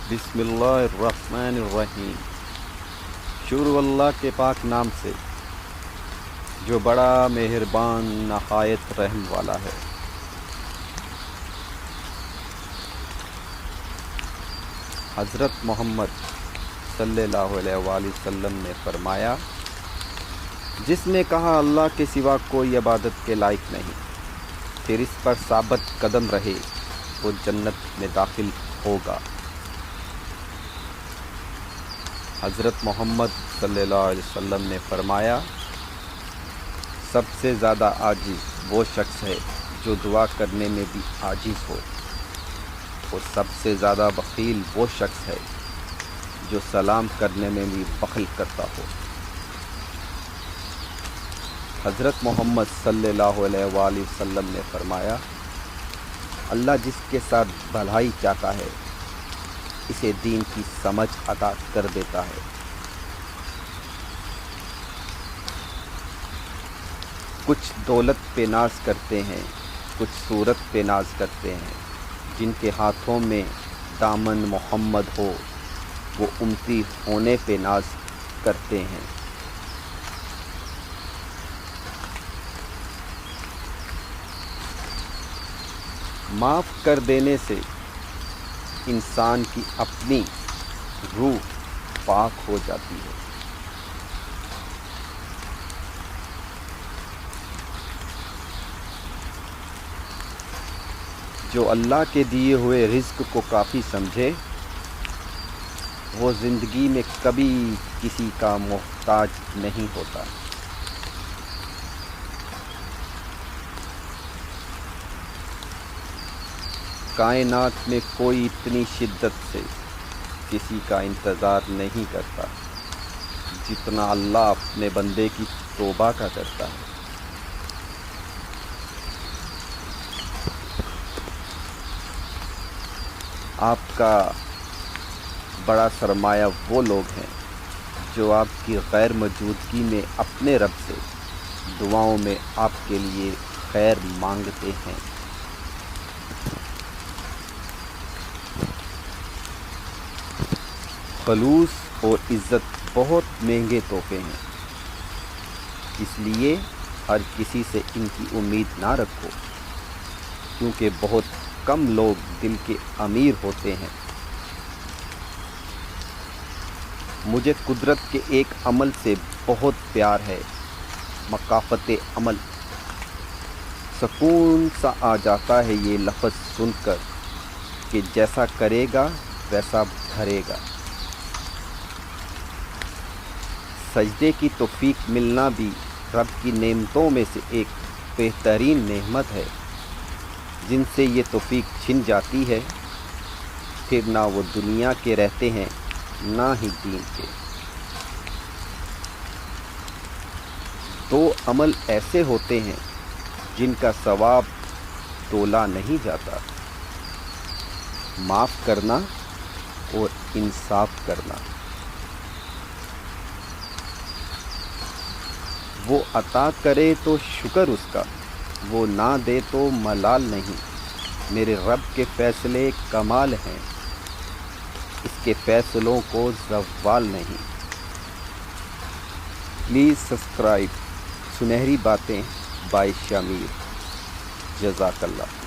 بسم اللہ الرحمن الرحیم۔ شروع اللہ کے پاک نام سے جو بڑا مہربان نہایت رحم والا ہے۔ حضرت محمد صلی اللہ علیہ وآلہ وسلم نے فرمایا، جس نے کہا اللہ کے سوا کوئی عبادت کے لائق نہیں، پھر اس پر ثابت قدم رہے، وہ جنت میں داخل ہوگا۔ حضرت محمد صلی اللہ علیہ وسلم نے فرمایا، سب سے زیادہ عاجز وہ شخص ہے جو دعا کرنے میں بھی عاجز ہو، اور سب سے زیادہ بخیل وہ شخص ہے جو سلام کرنے میں بھی بخل کرتا ہو۔ حضرت محمد صلی اللہ علیہ وآلہ وسلم نے فرمایا، اللہ جس کے ساتھ بھلائی چاہتا ہے اسے دین کی سمجھ عطا کر دیتا ہے۔ کچھ دولت پہ ناز کرتے ہیں، کچھ صورت پہ ناز کرتے ہیں، جن کے ہاتھوں میں دامن محمد ہو وہ امتی ہونے پہ ناز کرتے ہیں۔ معاف کر دینے سے انسان کی اپنی روح پاک ہو جاتی ہے۔ جو اللہ کے دیے ہوئے رزق کو کافی سمجھے، وہ زندگی میں کبھی کسی کا محتاج نہیں ہوتا۔ کائنات میں کوئی اتنی شدت سے کسی کا انتظار نہیں کرتا جتنا اللہ اپنے بندے کی توبہ کا کرتا ہے۔ آپ کا بڑا سرمایہ وہ لوگ ہیں جو آپ کی غیر موجودگی میں اپنے رب سے دعاؤں میں آپ کے لیے خیر مانگتے ہیں۔ خلوص اور عزت بہت مہنگے تحفے ہیں، اس لیے ہر کسی سے ان کی امید نہ رکھو، کیونکہ بہت کم لوگ دل کے امیر ہوتے ہیں۔ مجھے قدرت کے ایک عمل سے بہت پیار ہے، مکافات عمل۔ سکون سا آ جاتا ہے یہ لفظ سن کر کہ جیسا کرے گا ویسا بھرے گا۔ سجدے کی توفیق ملنا بھی رب کی نعمتوں میں سے ایک بہترین نعمت ہے۔ جن سے یہ توفیق چھن جاتی ہے، پھر نہ وہ دنیا کے رہتے ہیں نہ ہی دین کے۔ دو عمل ایسے ہوتے ہیں جن کا ثواب تولا نہیں جاتا، معاف کرنا اور انصاف کرنا۔ وہ عطا کرے تو شکر اس کا، وہ نہ دے تو ملال نہیں۔ میرے رب کے فیصلے کمال ہیں، اس کے فیصلوں کو زوال نہیں۔ پلیز سبسکرائب سنہری باتیں بائی شامیر۔ جزاک اللہ۔